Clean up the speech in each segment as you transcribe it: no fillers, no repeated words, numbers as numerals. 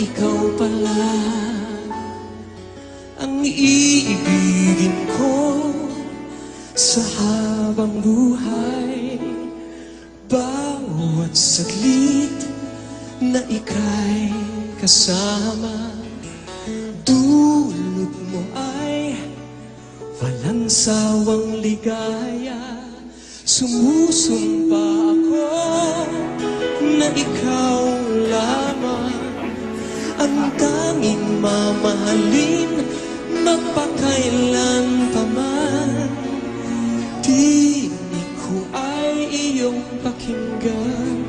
ikaw pala ang iibigin ko sa habang buhay. Bawat saglit na ika'y kasama, dulot mo ay walang sawang ligaya. Sumusumpa ako na ikaw lamang ang tanging mamahalin magpakailan pa man. Tinig ko ay iyong pakinggan.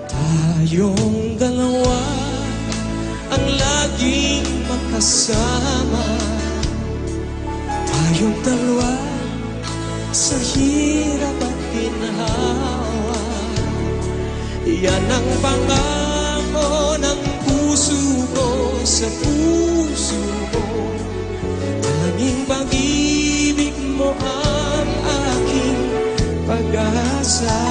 Tayong dalawa ang laging magkasama. Tayong dalawa sa hirap at ginhawa. Yan ang pangako ng puso ko sa puso ko. Tanging pag-ibig mo ang aking pag-asa.